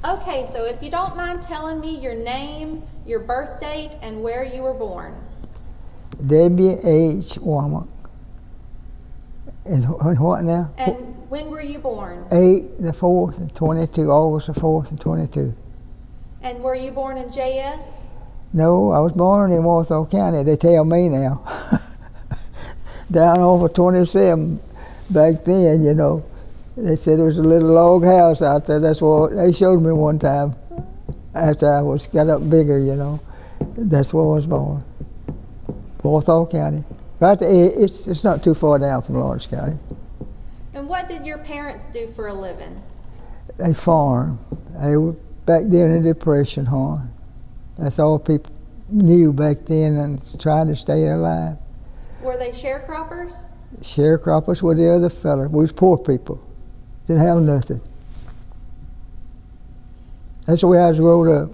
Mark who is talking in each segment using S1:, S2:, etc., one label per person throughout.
S1: Okay, so if you don't mind telling me your name, your birth date, and where you were born.
S2: W.H. Womack. And what now?
S1: And when were you born?
S2: 8/4, 22, August the 4th, 22.
S1: And were you born in JS?
S2: No, I was born in Walthall County. They tell me now. Down over 27 back then, you know. They said there was a little log house out there. That's what they showed me one time after I got up bigger, you know. That's where I was born. Walthall County. Right there, it's not too far down from Lawrence County.
S1: And what did your parents do for a living?
S2: They farmed. They were back then in the Depression, That's all people knew back then and trying to stay alive.
S1: Were they sharecroppers?
S2: Sharecroppers were the other fella. We was poor people. Didn't have nothing. That's the way I was growing up.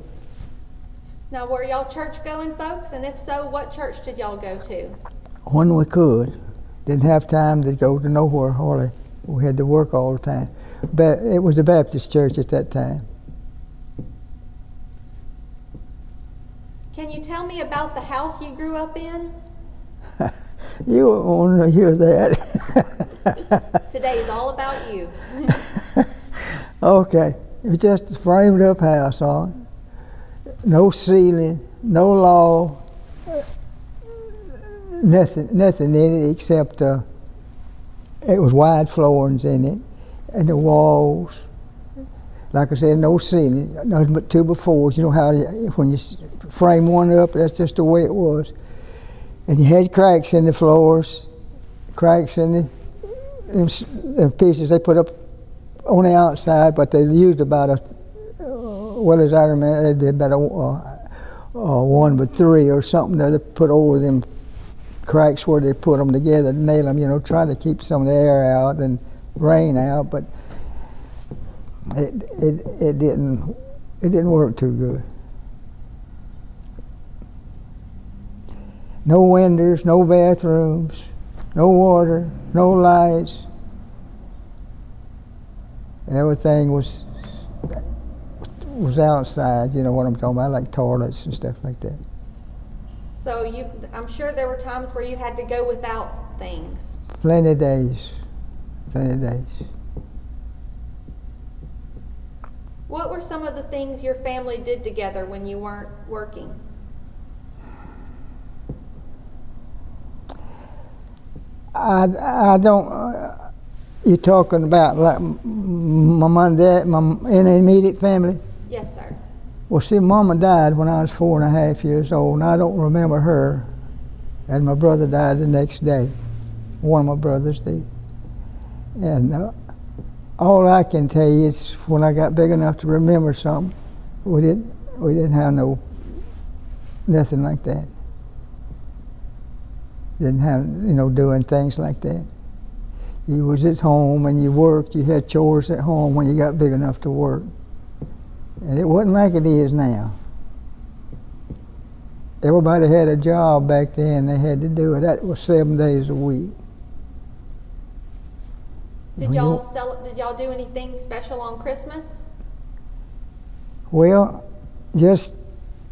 S1: Now, were y'all church-going folks? And if so, what church did y'all go to?
S2: When we could. Didn't have time to go to nowhere, hardly. We had to work all the time. But it was the Baptist church at that time.
S1: Can you tell me about the house you grew up in?
S2: You won't want to hear that.
S1: Today's all about you.
S2: Okay. It was just a framed up house, No ceiling, no law, nothing in it except it was wide floorings in it, and the walls. Like I said, no ceiling, nothing but 2x4s. You know how when you frame one up, that's just the way it was. And you had cracks in the floors, cracks in the pieces they put up on the outside, but they used about as I remember, they did about a 1x3 or something that they put over them cracks where they put them together to nail them, you know, try to keep some of the air out and rain out, but it didn't work too good. No windows, no bathrooms, no water, no lights. Everything was outside, you know what I'm talking about, like toilets and stuff like that.
S1: So I'm sure there were times where you had to go without things.
S2: Plenty of days.
S1: What were some of the things your family did together when you weren't working?
S2: I don't, you're talking about like my mom and dad, in the immediate family?
S1: Yes, sir.
S2: Well, see, Mama died when I was 4.5 years old, and I don't remember her. And my brother died the next day. One of my brothers did. And all I can tell you is when I got big enough to remember something, we didn't have nothing like that. Didn't have, doing things like that. You was at home and you worked, you had chores at home when you got big enough to work. And it wasn't like it is now. Everybody had a job back then, they had to do it. That was 7 days a week.
S1: Did y'all do anything special on Christmas?
S2: Well, just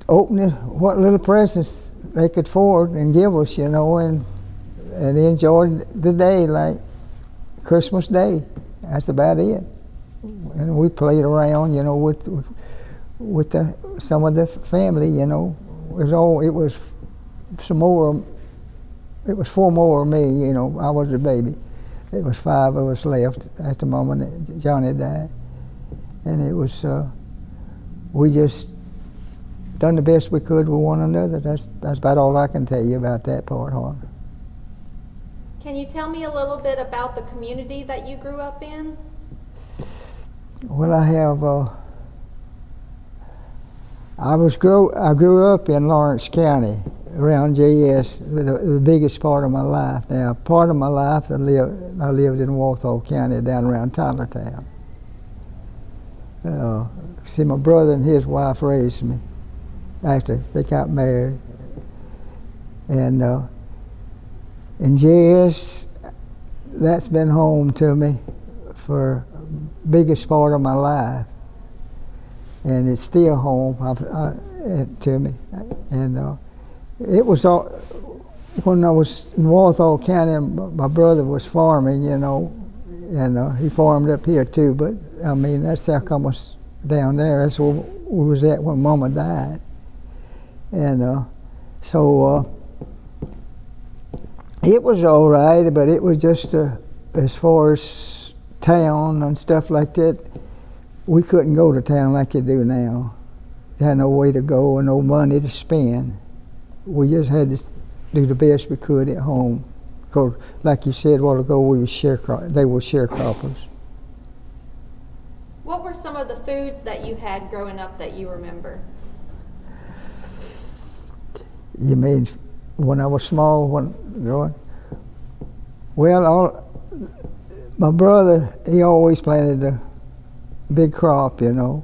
S2: opening what little presents they could afford and give us, and enjoy the day like Christmas Day. That's about it. And we played around, with some of the family, It was 4 more of me, I was a baby. It was 5 of us left at the moment that Johnny died. And it was, we just done the best we could with one another. That's about all I can tell you about that part, Harv.
S1: Can you tell me a little bit about the community that you grew up in?
S2: Well, I grew up in Lawrence County, around JS, the biggest part of my life. Now, part of my life I lived in Walthall County, down around Tylertown. See, my brother and his wife raised me after they got married, and JS, that's been home to me for biggest part of my life. and it's still home to me. And it was all, when I was in Walthall County, my brother was farming, you know, and he farmed up here too, but I mean, that's how come I was down there. That's where we was at when Mama died. And so it was all right, but it was just as far as town and stuff like that, we couldn't go to town like you do now. You had no way to go and no money to spend. We just had to do the best we could at home. Because, like you said a while ago, they were sharecroppers.
S1: What were some of the foods that you had growing up that you remember?
S2: You mean when I was small, growing? Well, my brother, he always planted a big crop, you know.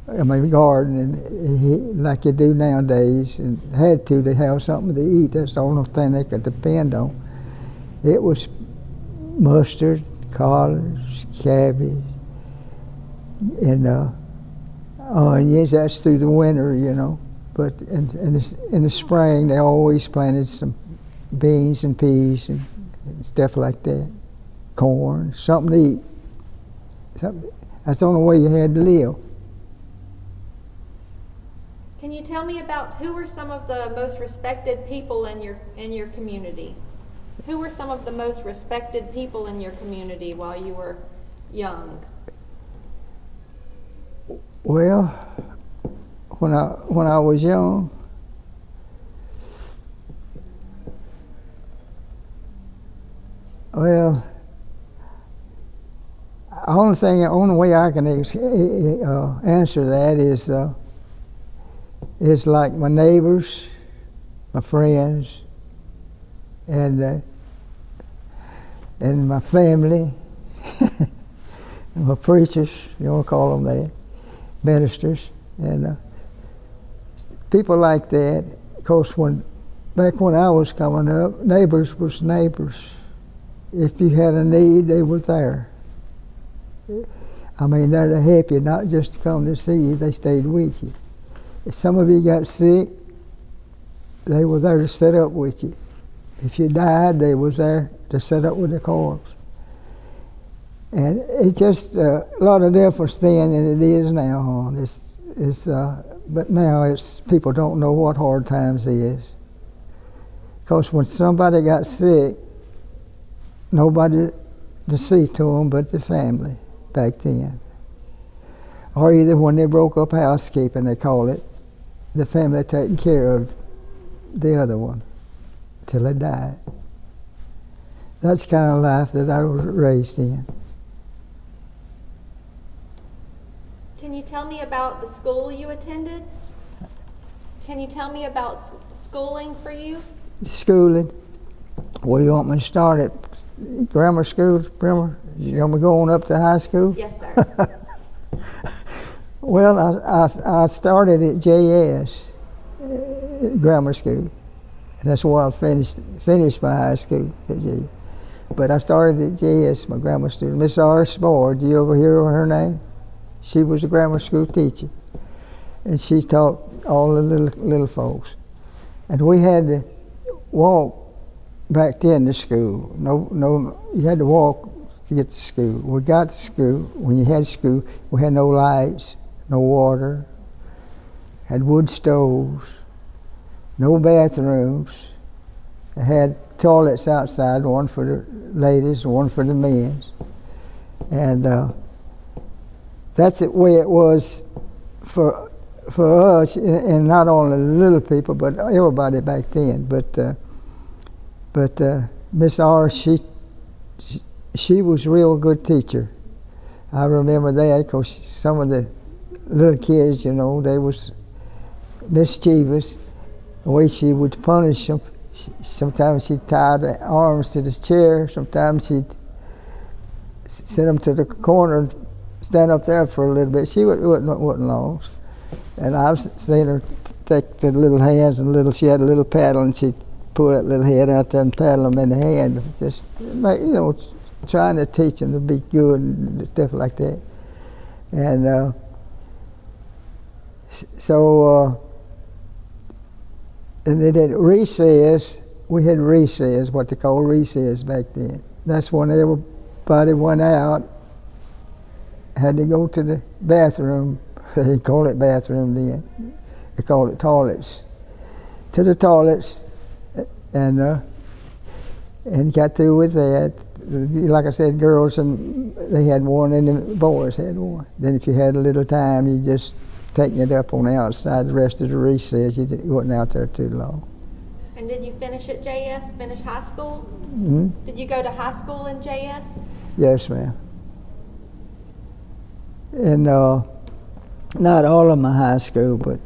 S2: I mean, garden, and like you do nowadays, and had to have something to eat. That's the only thing they could depend on. It was mustard, collards, cabbage, and onions. That's through the winter, you know. But in the spring, they always planted some beans and peas and stuff like that. Corn, something to eat. That's the only way you had to live.
S1: Can you tell me about who were some of the most respected people in your community? Who were some of the most respected people in your community while you were young?
S2: Well, when I was young, well, the only way I can answer that is like my neighbors, my friends, and my family, and my preachers, you want to call them that, ministers, and people like that. Of course, back when I was coming up, neighbors was neighbors. If you had a need, they were there. I mean, they're to help you, not just to come to see you. They stayed with you. If some of you got sick, they were there to sit up with you. If you died, they was there to sit up with the corpse. And it's just a lot of difference then than it is now. But now people don't know what hard times is. Because when somebody got sick, nobody to see to them but the family back then. Or either when they broke up housekeeping, they call it, the family taking care of the other one till they died. That's the kind of life that I was raised in.
S1: Can you tell me about the school you attended? Can you tell me about schooling for you? Schooling?
S2: Well, you want me to start at grammar school? You want me going up to high school?
S1: Yes, sir.
S2: Well, I started at JS grammar school. And that's where I finished my high school at JS. But I started at JS, my grammar student. Miss R. Spore, do you ever hear her name? She was a grammar school teacher. And she taught all the little folks. And we had to walk back then to school. No, you had to walk to get to school. We got to school. When you had school, we had no lights, no water, had wood stoves, no bathrooms. They had toilets outside, one for the ladies and one for the men. And that's the way it was for us, and not only the little people, but everybody back then. But Miss R, she was a real good teacher. I remember that because some of the little kids, you know, they was mischievous. The way she would punish them, sometimes she'd tie the arms to the chair, sometimes she'd send them to the corner and stand up there for a little bit. She wasn't long. And I've seen her take the little hands and she had a little paddle, and she'd pull that little head out there and paddle them in the hand, just, trying to teach them to be good and stuff like that. And So, and then at recess, we had recess, what they call recess back then. That's when everybody went out, had to go to the bathroom. They didn't call it bathroom then. They called it toilets. To the toilets, and got through with that. Like I said, girls, and they had one, and the boys had one. Then if you had a little time, you just taking it up on the outside. The rest of the recess, you wasn't out there too long.
S1: And did you finish at JS, finish high school?
S2: Mm-hmm.
S1: Did you go to high school in JS?
S2: Yes, ma'am. And not all of my high school, but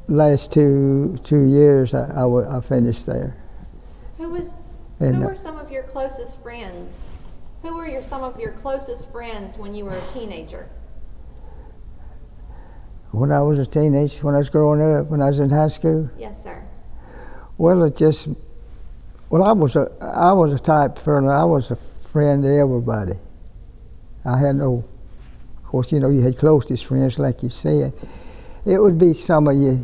S2: last two years I finished there.
S1: Who were some of your closest friends? Who were some of your closest friends when you were a teenager?
S2: When I was a teenager, when I was growing up, when I was in high school?
S1: Yes, sir.
S2: Well, I was a type fella. I was a friend to everybody. I had no, of course, you had closest friends, like you said. It would be some of your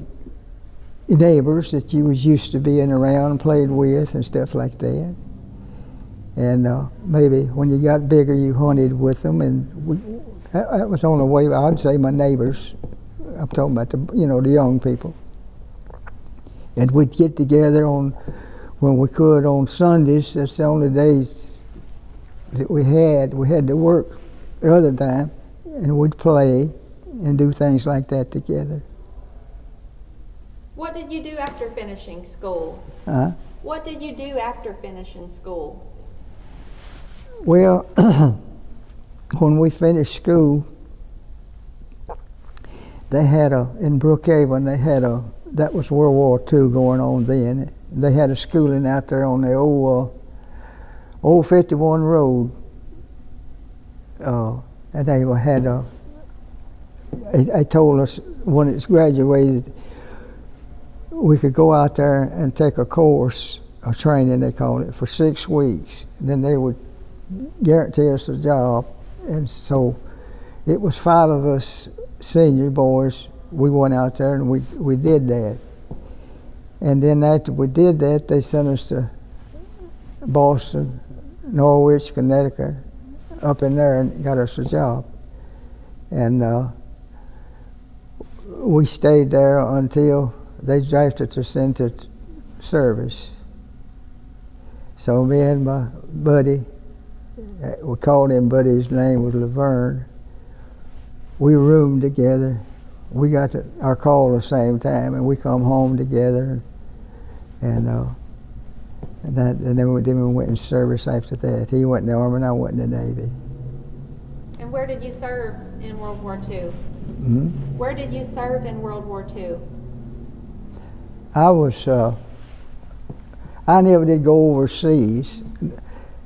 S2: neighbors that you was used to being around and played with and stuff like that. And maybe when you got bigger, you hunted with them, and that was on the way. I'd say my neighbors. I'm talking about the young people. And we'd get together when we could on Sundays. That's the only days that we had. We had to work the other time, and we'd play and do things like that together.
S1: What did you do after finishing school? What did you do after finishing school?
S2: Well, when we finished school, they had in Brookhaven, that was World War II going on then. They had a schooling out there on the old 51 road. And they had they told us when it's graduated, we could go out there and take a course, a training they called it, for 6 weeks. And then they would guarantee us a job. And so it was 5 of us senior boys. We went out there and we did that. And then after we did that, they sent us to Boston, Norwich, Connecticut, up in there, and got us a job. And we stayed there until they drafted us into service. So me and my buddy, we called him buddy, his name was Laverne. We roomed together. We got our call at the same time, and we come home together. And then we went in service after that. He went in the Army and I went in the Navy.
S1: And where did you serve in World War II?
S2: Mm-hmm.
S1: Where did you serve in World War II?
S2: I never did go overseas.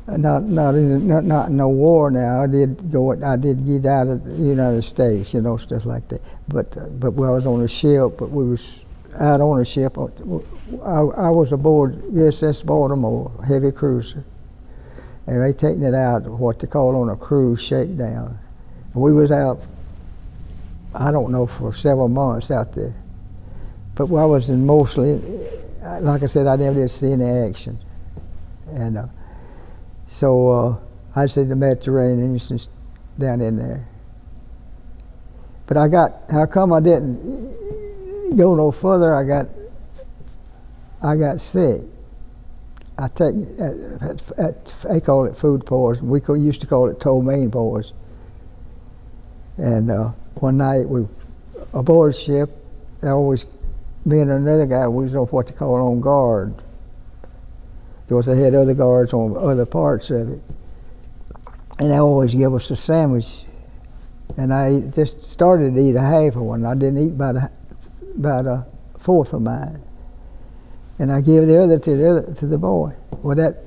S2: Not in no war. Now I did get out of the United States, stuff like that. But I was on a ship. But we was out on a ship. I was aboard USS Baltimore, heavy cruiser, and they taking it out what they call on a cruise shakedown. And we was out, I don't know, for several months out there. But I was in mostly, like I said, I never did see any action, and so I'd say the Mediterranean is down in there. But how come I didn't go no further? I got sick. They call it food poisoning. We used to call it ptomaine poisoning. And one night we aboard ship, me and another guy, we was on what they call on guard. Because they had other guards on other parts of it. And they always give us a sandwich. And I just started to eat a half of one. I didn't eat about a fourth of mine. And I gave the other to the boy. Well, that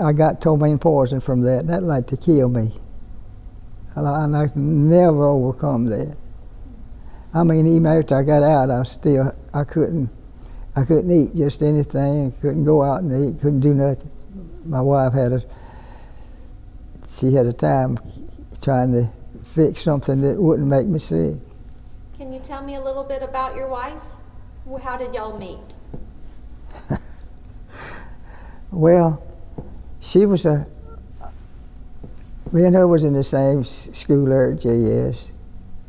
S2: I got ptomaine poison from that. That like to kill me. And I could never overcome that. I mean, even after I got out, I couldn't eat just anything. I couldn't go out and eat. Couldn't do nothing. My wife had a time trying to fix something that wouldn't make me sick.
S1: Can you tell me a little bit about your wife? How did y'all meet?
S2: Well, she was me and her was in the same school there at JS,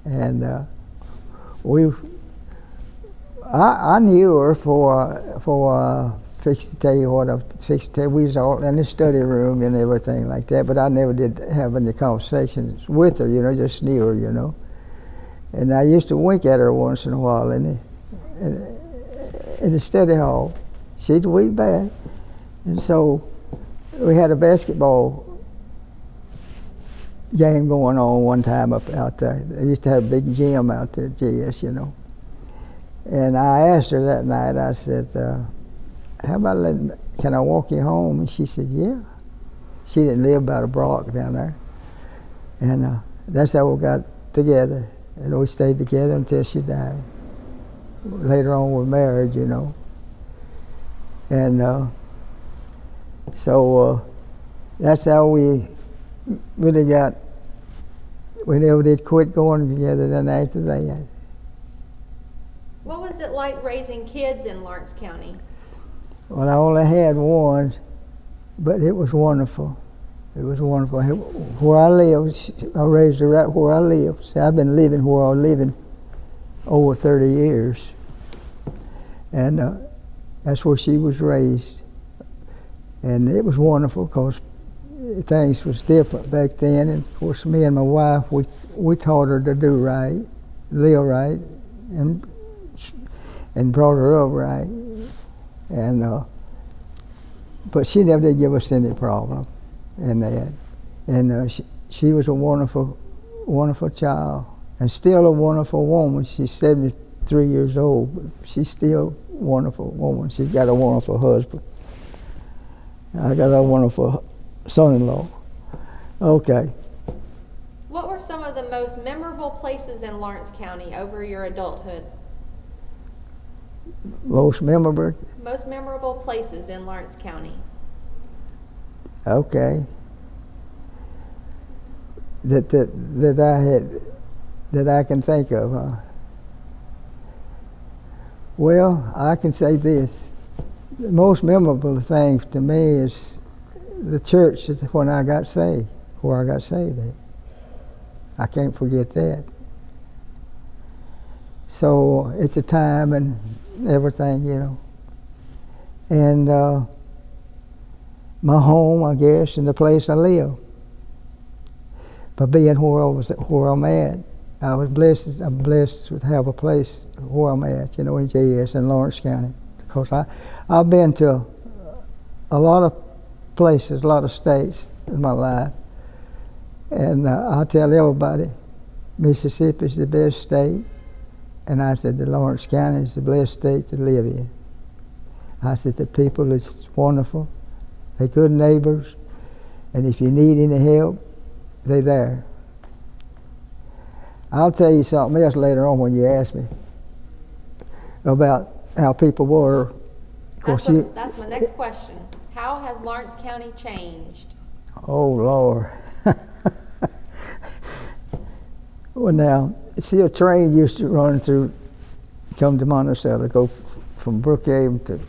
S2: and I knew her for fixed to tell you what I fixed to tell you. We was all in the study room and everything like that, but I never did have any conversations with her, just knew her, And I used to wink at her once in a while in the study hall. She'd wink back. And so we had a basketball game going on one time up out there. They used to have a big gym out there at JS, And I asked her that night, I said, how about can I walk you home? And she said, yeah. She didn't live about a block down there. And that's how we got together. And we stayed together until she died. Later on we married, And so that's how we really we never did quit going together then after that.
S1: What was it like raising kids in Lawrence County?
S2: Well, I only had one, but it was wonderful. It was wonderful. Where I lived, I raised her right where I lived. See, I've been living where I'm living over 30 years. And that's where she was raised. And it was wonderful because things was different back then. And of course, me and my wife, we taught her to do right, live right, and brought her up right. And but she never did give us any problem in that. And she was a wonderful, wonderful child, and still a wonderful woman. She's 73 years old, but she's still a wonderful woman. She's got a wonderful husband. I got a wonderful son-in-law. Okay.
S1: What were some of the most memorable places in Lawrence County over your adulthood?
S2: Most memorable?
S1: Most memorable places in Lawrence County.
S2: Okay. That I can think of, huh? Well, I can say this. The most memorable thing to me is the church when I got saved, where I got saved at. I can't forget that. So it's a time and everything, And my home, I guess, and the place I live. By being where I'm at, I'm blessed to have a place where I'm at, in JS in Lawrence County. Because I've been to a lot of places, a lot of states in my life. And I tell everybody, Mississippi's the best state. And I said, the Lawrence County is the best state to live in. I said, the people is wonderful. They're good neighbors. And if you need any help, they're there. I'll tell you something else later on when you ask me about how people were.
S1: That's my next question. How has Lawrence County changed?
S2: Oh, Lord. Well, now, see, a train used to run come to Monticello, go from Brookhaven to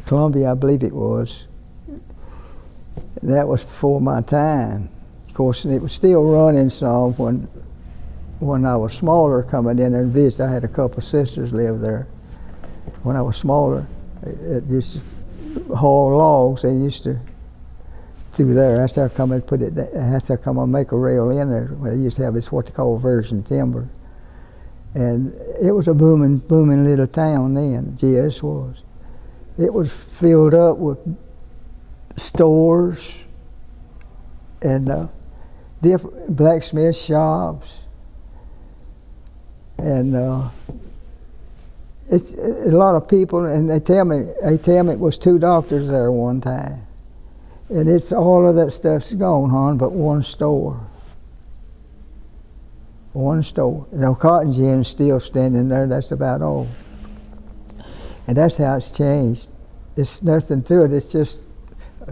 S2: Columbia, I believe it was. That was before my time. Of course, it was still running some when I was smaller, coming in there and visit. I had a couple of sisters live there. When I was smaller, it used to haul logs. They used to through there. That's how I come and put it. That's how I come and make a rail in there. They used to have this what they call virgin timber, and it was a booming little town then. GS was. It was filled up with stores and different blacksmith shops, and it's a lot of people. And they tell me it was 2 doctors there one time. And it's all of that stuff's gone, hon, but one store. One store. Now, cotton gin's still standing there. That's about all. And that's how it's changed. It's nothing to it. It's just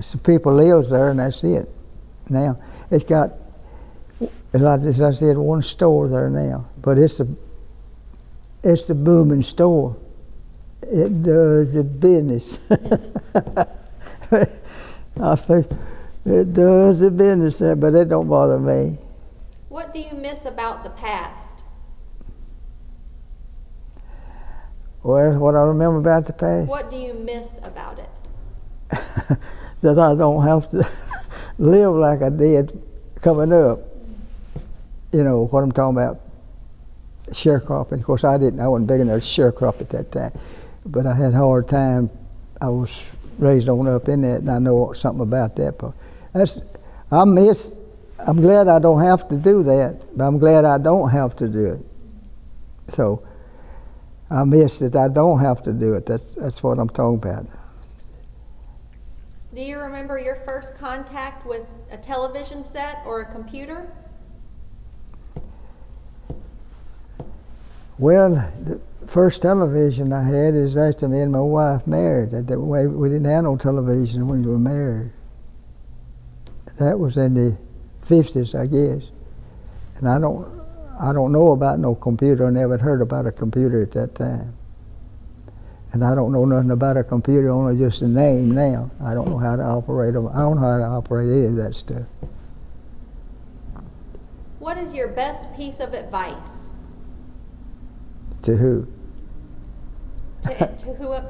S2: some people lives there, and that's it. Now, it's got, like as I said, one store there now. But it's it's a booming store. It does the business. I think it does the business there, but it don't bother me.
S1: What do you miss about the past?
S2: Well, what I remember about the past,
S1: What do you miss about it?
S2: that I don't have to live like I did coming up. You know what I'm talking about, sharecropping. Of course, I wasn't big enough to sharecrop at that time, but I had a hard time. I was raised on up in that, and I know something about that part. I'm glad I don't have to do that, but I'm glad I don't have to do it. So I miss that I don't have to do it. That's what I'm talking about.
S1: Do you remember your first contact with a television set or a computer?
S2: Well, the first television I had is after me and my wife married. That way we didn't have no television when we were married. That was in the 50s, I guess. And I don't know about no computer. I never heard about a computer at that time. And I don't know nothing about a computer, only just the name now. I don't know how to operate them. I don't know how to operate any of that stuff.
S1: What is your best piece of advice?
S2: To who?
S1: To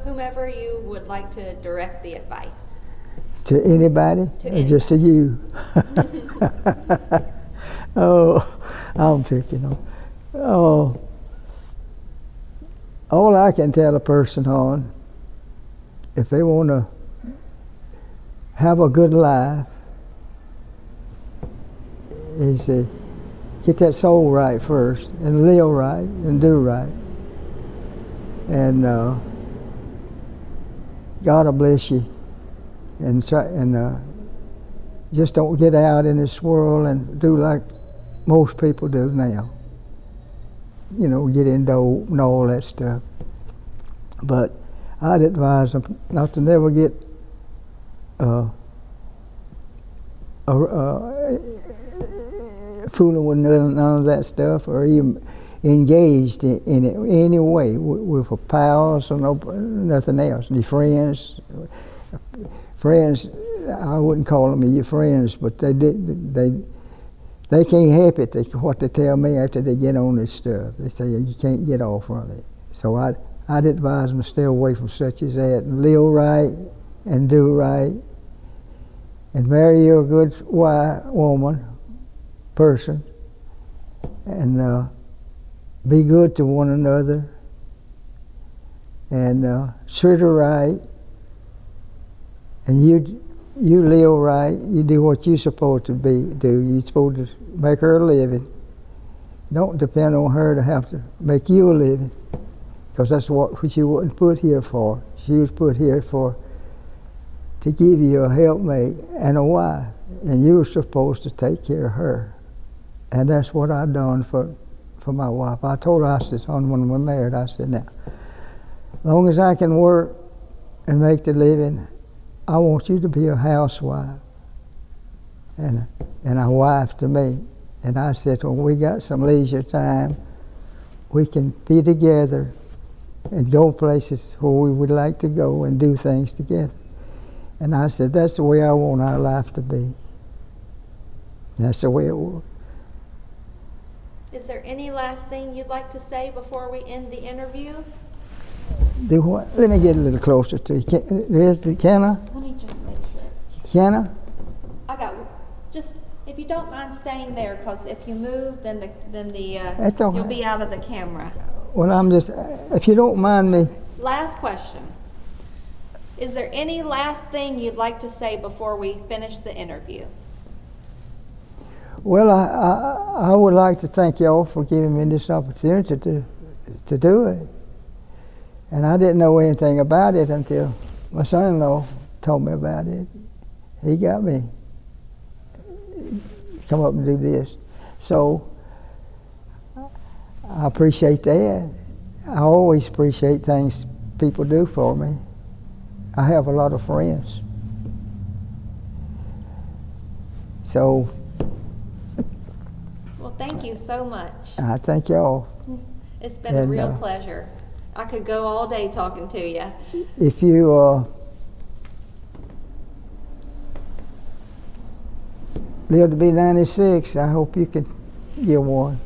S1: whomever you would like to direct the advice.
S2: To anybody?
S1: To
S2: Or just to you? Oh, I'm picking on. Oh, all I can tell a person on, if they want to have a good life, is to get that soul right first, and live right, and do right. And God will bless you. And just don't get out in this world and do like most people do now. You know, get into dope and all that stuff. But I'd advise them not to never get fooling with none of that stuff, or even engaged in it any way with a pals or nothing else. Your friends, I wouldn't call them your friends, but they can't help it. What they tell me after they get on this stuff, they say you can't get off from it. So I'd advise them to stay away from such as that, and live right, and do right, and marry you a good person, and be good to one another, and treat her right, and you live right. You do what you're supposed to do. You're supposed to make her a living. Don't depend on her to have to make you a living, because that's what she wasn't put here for. She was put here to give you a helpmate and a wife, and you were supposed to take care of her. And that's what I done for my wife. I told her, I said, when we were married, I said, now, as long as I can work and make the living, I want you to be a housewife and a wife to me. And I said, when we got some leisure time, we can be together and go places where we would like to go and do things together. And I said, that's the way I want our life to be. That's the way it was.
S1: Is there any last thing you'd like to say before we end the interview?
S2: Do what? Let me get a little closer to you. Can I?
S1: Let me just make sure.
S2: Can I?
S1: I got, just, if you don't mind staying there, because if you move, then
S2: That's all
S1: you'll
S2: right.
S1: be out of the camera.
S2: Well, I'm just, if you don't mind me.
S1: Last question. Is there any last thing you'd like to say before we finish the interview?
S2: Well, I would like to thank y'all for giving me this opportunity to do it. And I didn't know anything about it until my son-in-law told me about it. He got me to come up and do this. So I appreciate that. I always appreciate things people do for me. I have a lot of friends. So
S1: Well, thank you so much.
S2: I thank y'all.
S1: It's been a
S2: And,
S1: real pleasure. I could go all day talking to you.
S2: If you live to be 96, I hope you can get one.